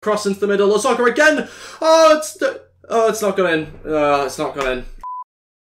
Cross into the middle. Osaka again. Oh, it's not gone in. It's not gone in.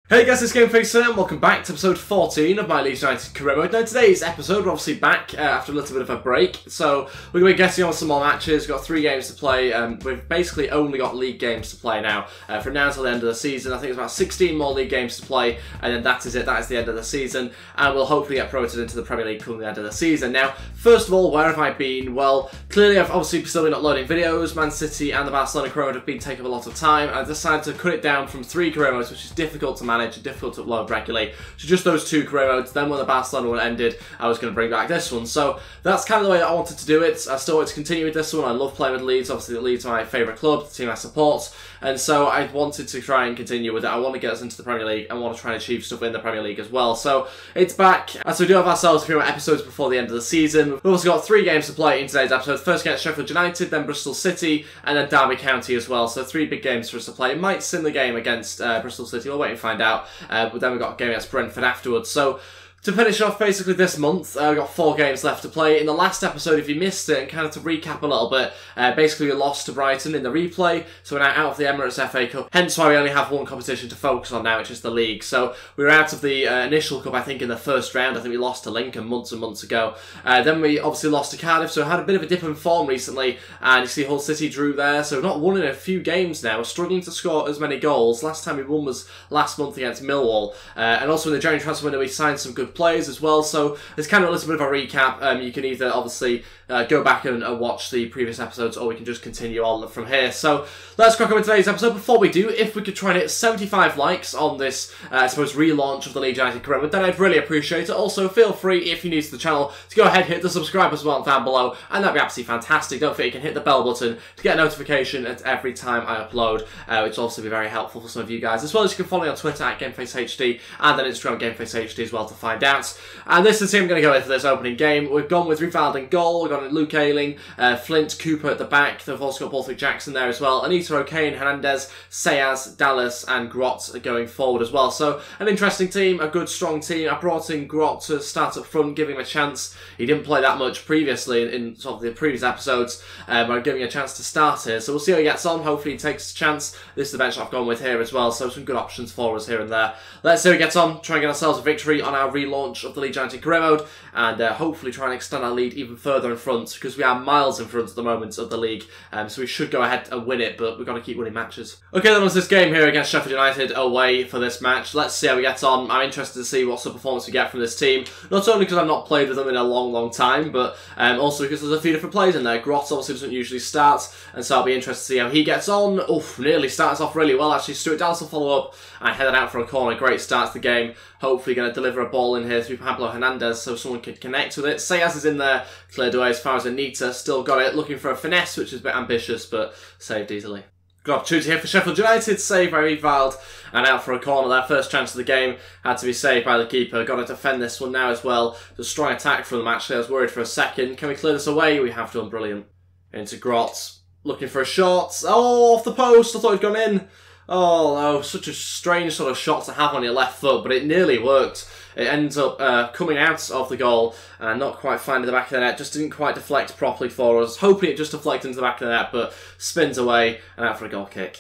Hey guys, it's Gameface here and welcome back to episode 14 of my Leeds United career mode. Now today's episode, we're obviously back after a little bit of a break, so we're going to be getting on some more matches. We've got 3 games to play. We've basically only got league games to play now. From now until the end of the season, I think it's about 16 more league games to play, and then that is it. That is the end of the season, and we'll hopefully get promoted into the Premier League come the end of the season. Now, first of all, where have I been? Well, clearly I've obviously still been uploading videos. Man City and the Barcelona career mode have been taking up a lot of time. I decided to cut it down from 3 career modes, which is difficult to manage and difficult to upload regularly, so just those 2 career modes. Then when the Barcelona one ended, I was going to bring back this one, so that's kind of the way I wanted to do it. I still want to continue with this one. I love playing with Leeds. Obviously Leeds are my favourite club, the team I support, and so I wanted to try and continue with it. I want to get us into the Premier League. I want to try and achieve stuff in the Premier League as well, so it's back. And so we do have ourselves a few more episodes before the end of the season. We've also got 3 games to play in today's episode. First against Sheffield United, then Bristol City, and then Derby County as well, so 3 big games for us to play. It might sim the game against Bristol City, we'll wait and find out, but then we've got a game against Brentford afterwards. So to finish off basically this month, we've got 4 games left to play. In the last episode, if you missed it, and kind of to recap a little bit, basically we lost to Brighton in the replay, so we're now out of the Emirates FA Cup, hence why we only have 1 competition to focus on now, which is the league. So we were out of the initial cup, I think, in the first round. I think we lost to Lincoln months and months ago. Then we obviously lost to Cardiff, so had a bit of a dip in form recently, and you see Hull City drew there, so we've not won in a few games now. We're struggling to score as many goals. Last time we won was last month against Millwall, and also in the January transfer window we signed some good players as well. So it's kind of a little bit of a recap. You can either obviously go back and watch the previous episodes, or we can just continue on from here. So let's crack on with today's episode. Before we do, if we could try and hit 75 likes on this, I suppose, relaunch of the Leeds United career mode, then I'd really appreciate it. Also, feel free, if you're new to the channel, to go ahead and hit the subscribe as well down below, and that'd be absolutely fantastic. Don't forget you can hit the bell button to get a notification at every time I upload, which will also be very helpful for some of you guys. As well as you can follow me on Twitter at GamefaceHD, and then Instagram GamefaceHD as well to find out. And this is the team I'm going to go with for this opening game. We've gone with Rivaldo in goal, we've got Luke Ayling, Flint, Cooper at the back. They've also got Borthwick Jackson there as well. Anita O'Kane, Hernandez, Sayas, Dallas and Grot going forward as well. So an interesting team, a good strong team. I brought in Grot to start up front, giving him a chance. He didn't play that much previously in sort of the previous episodes, but I'm giving him a chance to start here. So we'll see how he gets on. Hopefully he takes a chance. This is the bench I've gone with here as well, so some good options for us here and there. Let's see how he gets on, try and get ourselves a victory on our relaunch of the Leeds United career mode, and hopefully try and extend our lead even further in front, because we are miles in front at the moment of the league, so we should go ahead and win it, but we've got to keep winning matches. Okay, then was this game here against Sheffield United away for this match. Let's see how we get on. I'm interested to see what sort of performance we get from this team, not only because I've not played with them in a long time, but also because there's a few different players in there. Grot obviously doesn't usually start, and so I'll be interested to see how he gets on. Oof, nearly starts off really well actually. Stuart Dallas will follow up and head it out for a corner. Great start to the game. Hopefully going to deliver a ball in here through Pablo Hernandez so someone can connect with it. Sayas is in there, cleared away as far as Anita, still got it, looking for a finesse, which is a bit ambitious, but saved easily. Good opportunity here for Sheffield United, saved by Rivaldo, and out for a corner. Their first chance of the game had to be saved by the keeper. Got to defend this one now as well. It's a strong attack from them actually. I was worried for a second. Can we clear this away? We have done. Brilliant. Into Grot, looking for a shot. Oh, off the post. I thought he'd gone in. Oh no, such a strange sort of shot to have on your left foot, but it nearly worked. It ends up coming out of the goal and not quite finding the back of the net. Just didn't quite deflect properly for us. Hoping it just deflected into the back of the net, but spins away and out for a goal kick.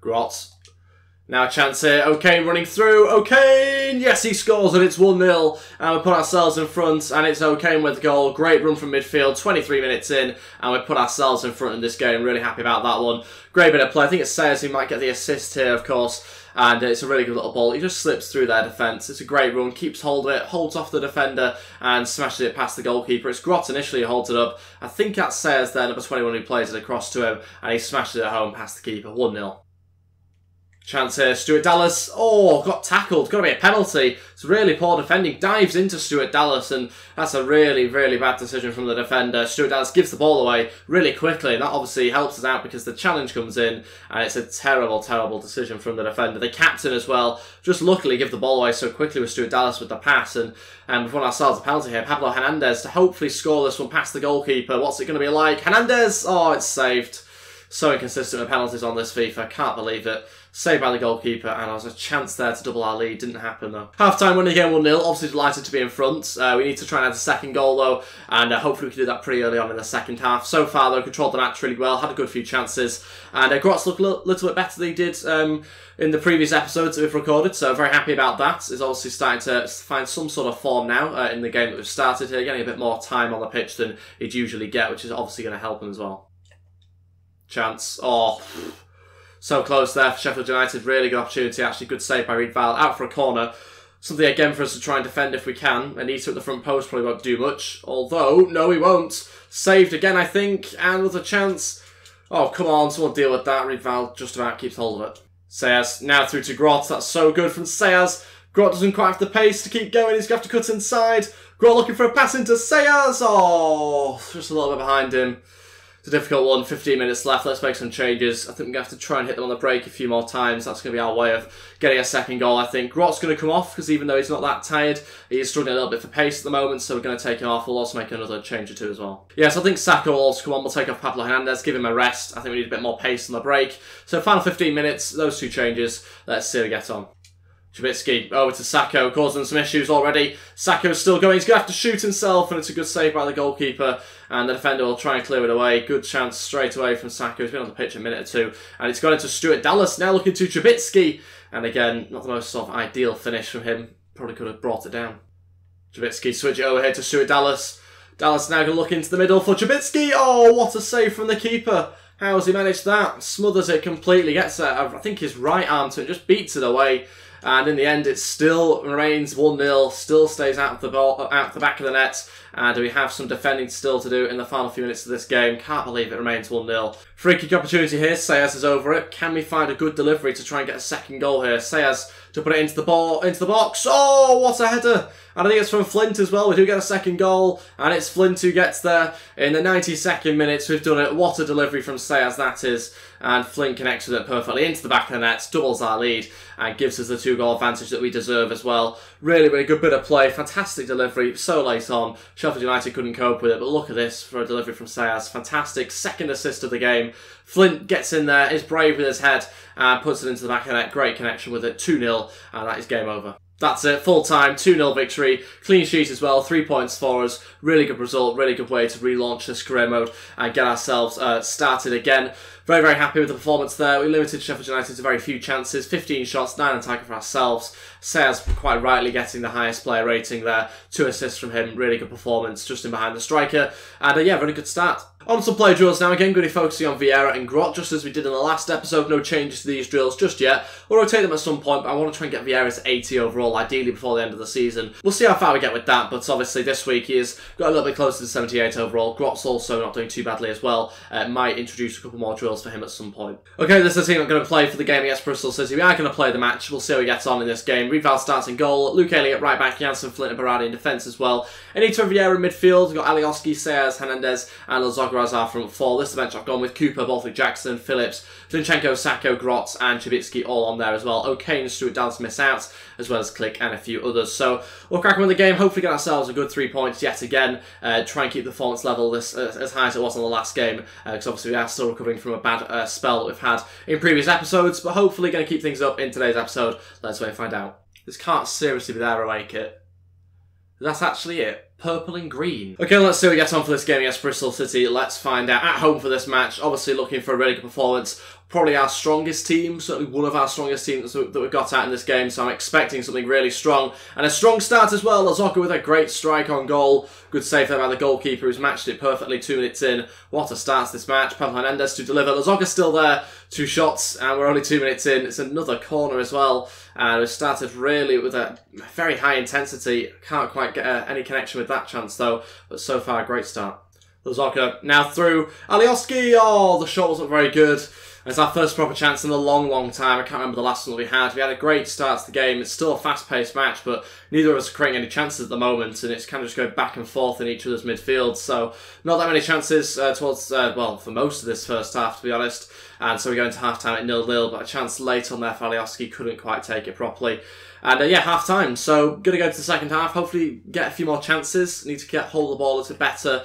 Grot. Now a chance here. O'Kane running through. O'Kane! Yes, he scores and it's 1-0. And we put ourselves in front and it's O'Kane with the goal. Great run from midfield. 23 minutes in and we put ourselves in front in this game. Really happy about that one. Great bit of play. I think it's Sayers who might get the assist here, of course. And it's a really good little ball. He just slips through their defence. It's a great run. Keeps hold of it. Holds off the defender and smashes it past the goalkeeper. It's Grot initially who holds it up. I think that's Sayers there, number 21, who plays it across to him. And he smashes it home past the keeper. 1-0. Chance here, Stuart Dallas. Oh, got tackled. Got to be a penalty. It's really poor defending. Dives into Stuart Dallas, and that's a really bad decision from the defender. Stuart Dallas gives the ball away really quickly, and that obviously helps us out because the challenge comes in, and it's a terrible decision from the defender. The captain as well, just luckily give the ball away so quickly with Stuart Dallas with the pass, and we've won ourselves a penalty here. Pablo Hernandez to hopefully score this one past the goalkeeper. What's it going to be like? Hernandez! Oh, it's saved. So inconsistent with penalties on this FIFA. Can't believe it. saved by the goalkeeper, and there was a chance there to double our lead. Didn't happen though. Half-time winning again 1-0, obviously delighted to be in front. We need to try and add a second goal though, and hopefully we can do that pretty early on in the second half. So far though, controlled the match really well, had a good few chances, and Grotz looked a little bit better than he did in the previous episodes that we've recorded, so very happy about that. He's obviously starting to find some sort of form now in the game that we've started here, getting a bit more time on the pitch than he'd usually get, which is obviously going to help him as well. Chance. Oh, so close there for Sheffield United. Really good opportunity, actually. Good save by Reid Val. Out for a corner. Something again for us to try and defend if we can. Anita at the front post probably won't do much. Although, no, he won't. Saved again, I think. And with a chance. Oh, come on. Someone deal with that. Reid Val just about keeps hold of it. Sayers now through to Grot. That's so good from Sayers. Grot doesn't quite have the pace to keep going. He's going to have to cut inside. Grot looking for a pass into Sayers. Oh, just a little bit behind him. It's a difficult one. 15 minutes left. Let's make some changes. I think we're going to have to try and hit them on the break a few more times. That's going to be our way of getting a second goal, I think. Grot's going to come off because even though he's not that tired, he's struggling a little bit for pace at the moment, so we're going to take him off. We'll also make another change or two as well. Yes, I think Saka will also come on. We'll take off Pablo Hernandez, give him a rest. I think we need a bit more pace on the break. So final 15 minutes, those two changes. Let's see how we get on. Trubisky over to Sacco, causing some issues already. Sacco's still going, he's going to have to shoot himself, and it's a good save by the goalkeeper, and the defender will try and clear it away. Good chance straight away from Sacco, he's been on the pitch a minute or two, and it's gone into Stuart Dallas, now looking to Trubisky, and again, not the most sort of ideal finish from him, probably could have brought it down. Trubisky switch it over here to Stuart Dallas. Dallas now going to look into the middle for Trubisky. Oh, what a save from the keeper. How has he managed that? Smothers it completely, gets I think his right arm to it, just beats it away. And in the end, it still remains 1-0, still stays out of the ball, out the back of the net. And we have some defending still to do in the final few minutes of this game. Can't believe it remains 1-0. Free kick opportunity here. Sayers is over it. Can we find a good delivery to try and get a second goal here? Sayers to put it into the box. Oh, what a header! And I think it's from Flint as well. We do get a second goal, and it's Flint who gets there in the 92nd minutes. We've done it. What a delivery from Sayers that is. And Flint connects with it perfectly into the back of the net, doubles our lead, and gives us the 2-goal advantage that we deserve as well. Really, really good bit of play. Fantastic delivery. So late on. Sheffield United couldn't cope with it, but look at this for a delivery from Sayers. Fantastic. Second assist of the game. Flint gets in there, is brave with his head, and puts it into the back of the net. Great connection with it. 2-0, and that is game over. That's it, full time, 2-0 victory, clean sheet as well, 3 points for us, really good result, really good way to relaunch this career mode and get ourselves started again. Very, very happy with the performance there. We limited Sheffield United to very few chances, 15 shots, 9 attacking for ourselves. Sayers quite rightly getting the highest player rating there, 2 assists from him, really good performance, just in behind the striker, and yeah, very good start. On some play drills now, again going to be focusing on Vieira and Grot, just as we did in the last episode. No changes to these drills just yet. We'll rotate them at some point, but I want to try and get Vieira to 80 overall, ideally before the end of the season. We'll see how far we get with that, but obviously this week he has got a little bit closer to 78 overall. Grot's also not doing too badly as well. Might introduce a couple more drills for him at some point. Okay, this is the team I'm going to play for the game against Bristol City. We are going to play the match. We'll see how he gets on in this game. Reid Val starts in goal. Luke Haley at right back. Janssen, Flint and Berardi in defence as well. Anita and Vieira in midfield. We've got Alioski, Sayers, Hernandez and Lazogra as our front four. This is the bench I've gone with Cooper, Bolthwick, Jackson, Phillips, Zinchenko, Sacco, Grot and Trubisky all on there as well. O'Kane and Stuart Dallas miss out, as well as Click and a few others. So we'll crack on with the game, hopefully get ourselves a good 3 points yet again. Try and keep the performance level this as high as it was on the last game, because obviously we are still recovering from a bad spell that we've had in previous episodes, but hopefully going to keep things up in today's episode. Let's wait and find out. This can't seriously be their away kit. That's actually it. Purple and green. Okay, let's see what we get on for this game against Bristol City. Let's find out. At home for this match, obviously looking for a really good performance. Probably our strongest team, certainly one of our strongest teams that we've got out in this game, so I'm expecting something really strong. And a strong start as well. Lazoka with a great strike on goal. Good save there by the goalkeeper who's matched it perfectly 2 minutes in. What a start to this match. Pablo Hernandez to deliver. Lazoka's still there. 2 shots, and we're only 2 minutes in. It's another corner as well. And we've started really with a very high intensity. Can't quite get any connection with that chance though, but so far a great start. Lazoka now through. Alioski, oh, the shot wasn't very good. It's our first proper chance in a long, long time. I can't remember the last one that we had. We had a great start to the game. It's still a fast-paced match, but neither of us are creating any chances at the moment, and it's kind of just going back and forth in each other's midfield. So not that many chances well, for most of this first half, to be honest. And so we go into half-time at 0-0, but a chance late on there for Alioski, couldn't quite take it properly. And yeah, half-time. So going to go to the second half, hopefully get a few more chances. Need to get hold of the ball a little better.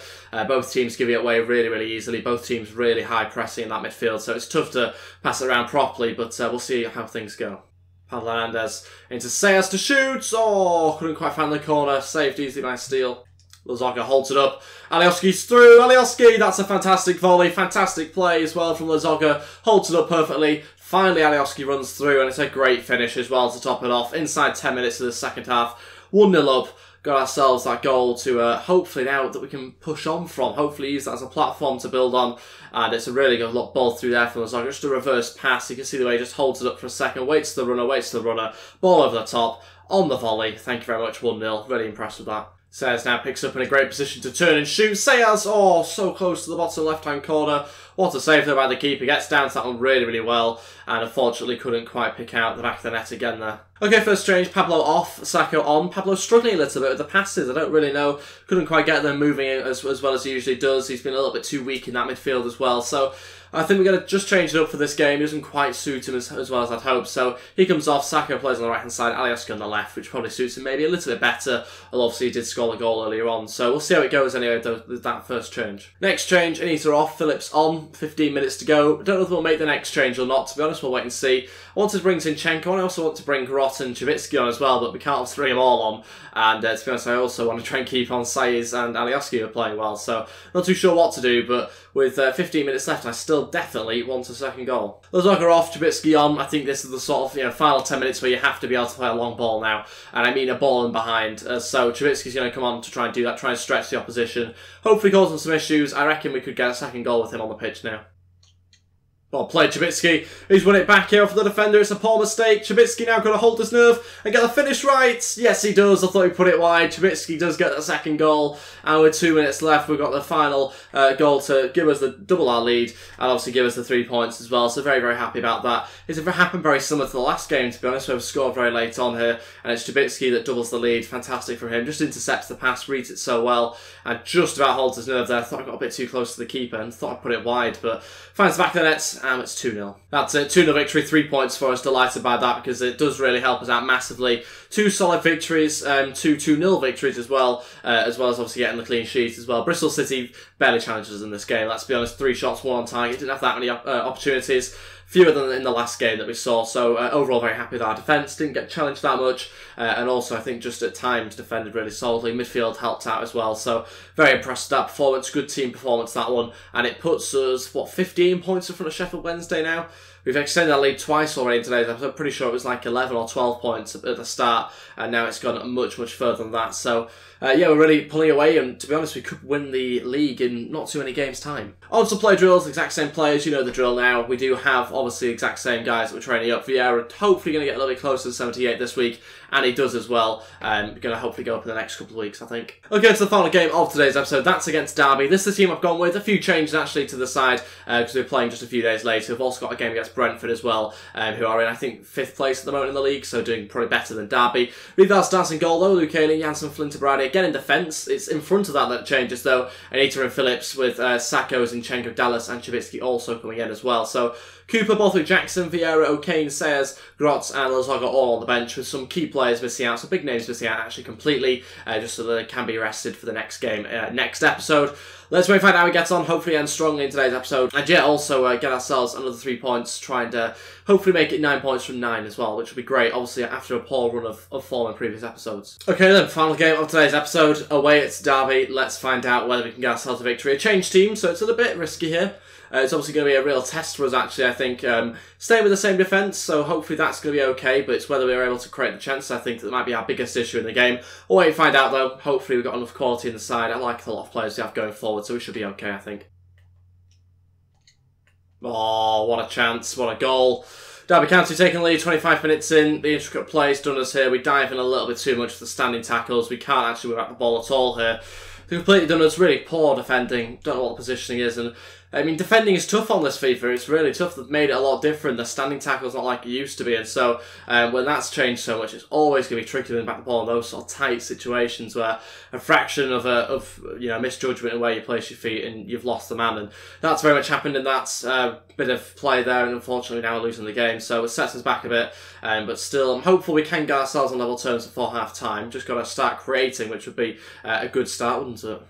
Both teams give it away really, really easily. Both teams really high pressing in that midfield, so it's tough tough to pass it around properly, but we'll see how things go. Pablo Hernandez into Sayas to shoot. Oh, couldn't quite find the corner. Saved easily by Steele. Lozoga holds it up. Alioski's through. Alioski, that's a fantastic volley. Fantastic play as well from Lozoga. Holds it up perfectly. Finally, Alioski runs through, and it's a great finish as well to top it off. Inside 10 minutes of the second half. 1-0 up. Got ourselves that goal to hopefully now that we can push on from. Hopefully use that as a platform to build on. And it's a really good ball through there from Lozoga. Just a reverse pass. You can see the way he just holds it up for a second. Waits to the runner. Ball over the top. On the volley. Thank you very much. 1-0. Really impressed with that. Sayas now picks up in a great position to turn and shoot. Sayas, oh, so close to the bottom left-hand corner. What a save there by the keeper. Gets down to that one really, really well. And unfortunately couldn't quite pick out the back of the net again there. Okay, first change. Pablo off, Sacco on. Pablo struggling a little bit with the passes. I don't really know. Couldn't quite get them moving as well as he usually does. He's been a little bit too weak in that midfield as well. So I think we're going to just change it up for this game. He doesn't quite suit him as well as I'd hope. So he comes off, Sacco plays on the right-hand side, Alioski on the left, which probably suits him maybe a little bit better. Although obviously he did score a goal earlier on. So we'll see how it goes anyway with that first change. Next change, Anita off, Phillips on, 15 minutes to go. I don't know if we'll make the next change or not, to be honest. We'll wait and see. I want to bring Zinchenko on. I also want to bring Grot and Chavitsky on as well, but we can't bring them all on. And to be honest, I also want to try and keep on Sayas and Alioski who are playing well. So not too sure what to do, but with 15 minutes left, I still definitely want a second goal. Lozoga off, Chavitsky on. I think this is the sort of final 10 minutes where you have to be able to play a long ball now. And I mean a ball in behind. So Chavitsky's going to come on to try and do that, try and stretch the opposition. Hopefully cause them some issues. I reckon we could get a second goal with him on the pitch now. Well played, Chavitsky. He's won it back here for the defender. It's a poor mistake. Chavitsky now got to hold his nerve and get the finish right. Yes, he does. I thought he put it wide. Chavitsky does get the second goal. And with 2 minutes left, we've got the final goal to give us the double our lead and obviously give us the 3 points as well. So very, very happy about that. It's happened very similar to the last game, to be honest, where we've scored very late on here. And it's Chavitsky that doubles the lead. Fantastic for him. Just intercepts the pass, reads it so well, and just about holds his nerve there. I thought I got a bit too close to the keeper and thought I put it wide, but finds the back of the net. And it's 2-0. That's it. 2-0 victory, 3 points for us. Delighted by that because it does really help us out massively. 2 solid victories, 2 2-0 victories as well as obviously getting the clean sheet as well. Bristol City barely challenged us in this game. Let's be honest, 3 shots, 1 on target. Didn't have that many opportunities. Fewer than in the last game that we saw. So overall very happy with our defence. Didn't get challenged that much. And also I think just at times defended really solidly. Midfield helped out as well. So very impressed with that performance. Good team performance, that one. And it puts us, what, 15 points in front of Sheffield Wednesday now? We've extended our lead twice already in today's episode. I'm pretty sure it was like 11 or 12 points at the start, and now it's gone much, much further than that. So, yeah, we're really pulling away, and to be honest, we could win the league in not too many games' time. On to play drills, exact same players, you know the drill now. We do have, obviously, exact same guys that we're training up. Vieira hopefully going to get a little bit closer to 78 this week, and he does as well. We're going to hopefully go up in the next couple of weeks, I think. Okay, to the final game of today's episode. That's against Derby. This is the team I've gone with. A few changes, actually, to the side, because we're playing just a few days later. We've also got a game against Brentford as well, who are in, I think, 5th place at the moment in the league, so doing probably better than Derby. Reed starts in goal, though. Luke Haley, Janssen, Flinter-Brady. Again in defence. It's in front of that changes, though. Anita and Phillips with Sacco, Zinchenko, Dallas, and Chavitsky also coming in as well. So Cooper, Bothwick, Jackson, Vieira, O'Kane, Sayers, Grotz, and Lozoga all on the bench with some key players missing out, some big names missing out actually completely, just so that they can be rested for the next game, next episode. Let's wait and find out how we get on, hopefully end strongly in today's episode. And yeah, also get ourselves another 3 points, try and hopefully make it 9 points from 9 as well, which would be great, obviously after a poor run of form in previous episodes. Okay then, final game of today's episode, away at Derby. Let's find out whether we can get ourselves a victory. A changed team, so it's a little bit risky here. It's obviously going to be a real test for us, actually, I think. Staying with the same defence, so hopefully that's going to be okay, but it's whether we're able to create the chances. I think that might be our biggest issue in the game. We'll wait and find out, though. Hopefully we've got enough quality in the side. I like a lot of players we have going forward, so we should be okay, I think. Oh, what a chance. What a goal. Derby County taking the lead 25 minutes in. The intricate play's done us here. We dive in a little bit too much for the standing tackles. We can't actually whip out the ball at all here. They've completely done us. Really poor defending. Don't know what the positioning is, and I mean, defending is tough on this FIFA. It's really tough. They've made it a lot different. The standing tackle's not like it used to be, and so when that's changed so much, it's always going to be tricky to win back the ball in those sort of tight situations where a fraction of misjudgment in where you place your feet and you've lost the man, and that's very much happened in that bit of play there, and unfortunately now we're losing the game, so it sets us back a bit. But still, I'm hopeful we can get ourselves on level terms before half time. Just got to start creating, which would be a good start, wouldn't it?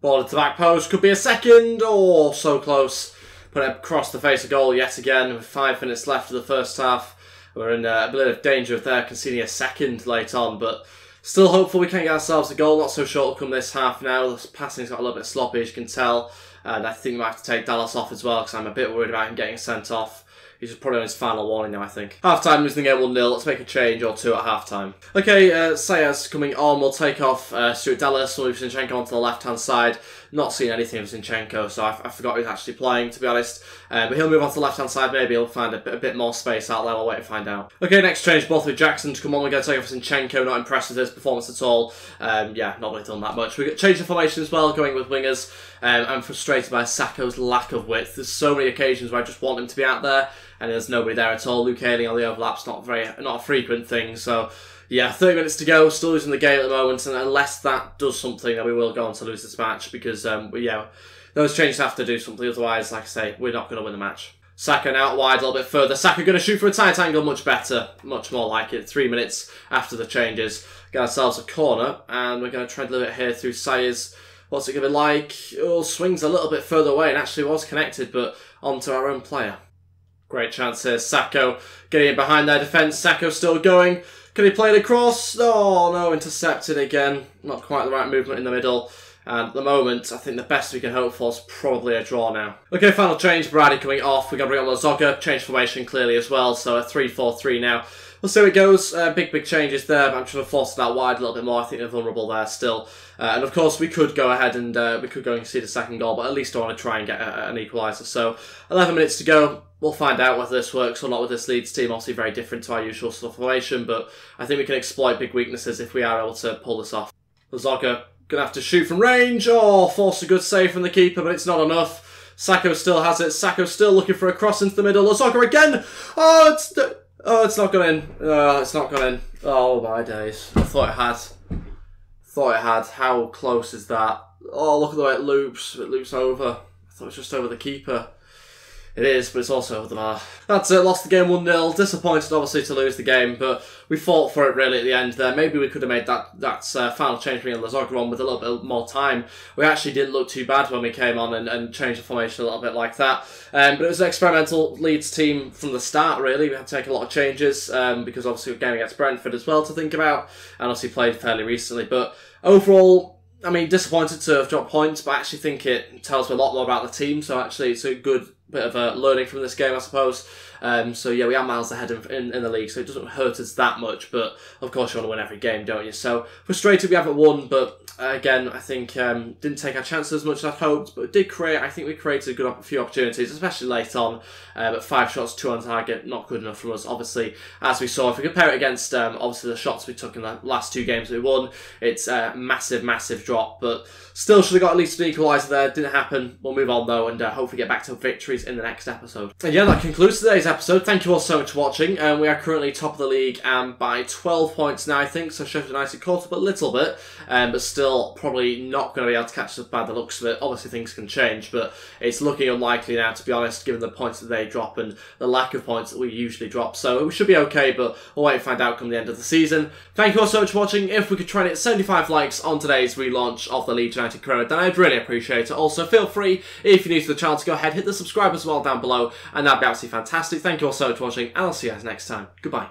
Ball at the back post, could be a second, oh, so close. put it across the face of goal yet again with 5 minutes left of the first half. We're in a bit of danger of there conceding a second late on, but still hopeful we can get ourselves a goal. Not so sure it'll come this half now. The passing's got a little bit sloppy, as you can tell, and I think we might have to take Dallas off as well because I'm a bit worried about him getting sent off. He's probably on his final warning now, I think. Half-time, losing the game 1-0. Let's make a change or two at half-time. Okay, Sayers coming on. We'll take off Stuart Dallas. We'll move Zinchenko onto the left-hand side. Not seeing anything of Zinchenko, so I forgot he was actually playing, to be honest. But he'll move on to the left-hand side. Maybe he'll find a bit more space out there. We'll wait and find out. Okay, next change, both with Jackson to come on. We're going to take off Zinchenko. Not impressed with his performance at all. Yeah, not really done that much. We got changed the formation as well, going with wingers. I'm frustrated by Sakho's lack of width. There's so many occasions where I just want him to be out there, and there's nobody there at all. Luke Haley on the overlap's not a frequent thing, so yeah, 30 minutes to go, still losing the game at the moment, and unless that does something, then we will go on to lose this match, because yeah, those changes have to do something, otherwise, like I say, we're not going to win the match. Saka now wide a little bit further. Saka going to shoot for a tight angle, much better, much more like it. 3 minutes after the changes. Get ourselves a corner, and we're going to tread a little bit here through Sayers. What's it going to be like? Oh, swings a little bit further away, and actually was connected, but onto our own player. Great chance here. Sakho getting in behind their defence. Sakho still going. Can he play it across? Oh, no, intercepted again. Not quite the right movement in the middle. And at the moment, I think the best we can hope for is probably a draw now. Okay, final change. Brady coming off. We're going to bring on Lazoga. Change formation clearly as well. So a 3-4-3 now. We'll see how it goes. Big changes there, but I'm trying to force that wide a little bit more. I think they're vulnerable there still. And of course, we could go ahead and we could go and concede a second goal, but at least I want to try and get an equaliser. So 11 minutes to go. We'll find out whether this works or not with this Leeds team. Obviously very different to our usual sort of formation, but I think we can exploit big weaknesses if we are able to pull this off. Lazoga going to have to shoot from range. Oh, force a good save from the keeper, but it's not enough. Sakho still has it. Sakho still looking for a cross into the middle. Lazoga again. Oh, it's not going in. It's not going in. Oh, my days. I thought it had. Thought it had. How close is that? Oh, look at the way it loops. It loops over. I thought it was just over the keeper. It is, but it's also over the bar. That's it, lost the game 1-0. Disappointed, obviously, to lose the game, but we fought for it, really, at the end there. Maybe we could have made that final change, bringing Lazoga on with a little bit more time. We actually didn't look too bad when we came on and changed the formation a little bit like that. But it was an experimental Leeds team from the start, really. We had to take a lot of changes, because obviously we're going against Brentford as well to think about, and obviously played fairly recently. But overall, I mean, disappointed to have dropped points, but I actually think it tells me a lot more about the team, so actually it's a good bit of a learning from this game, I suppose. So yeah, we are miles ahead in the league, so it doesn't hurt us that much, but of course you want to win every game, don't you? So frustrated we haven't won, but again, I think didn't take our chances as much as I'd hoped, but did create, I think we created a few opportunities, especially late on, but 5 shots, 2 on target, not good enough from us, obviously, as we saw. If we compare it against, obviously, the shots we took in the last 2 games we won, it's a massive drop, but still should have got at least an equaliser there. Didn't happen. We'll move on, though, and hopefully get back to victories in the next episode. And yeah, that concludes today's episode. Thank you all so much for watching. We are currently top of the league by 12 points now, I think, so Sheffield United caught up a little bit, but still probably not going to be able to catch us by the looks of it. Obviously, things can change, but it's looking unlikely now, to be honest, given the points that they drop and the lack of points that we usually drop. So we should be okay, but we'll wait and find out come the end of the season. Thank you all so much for watching. If we could try and hit 75 likes on today's relaunch of the Leeds United career, then I'd really appreciate it. Also, feel free, if you're new to the channel, to go ahead, hit the subscribe as well down below, and that'd be absolutely fantastic. Thank you all so much for watching, and I'll see you guys next time. Goodbye.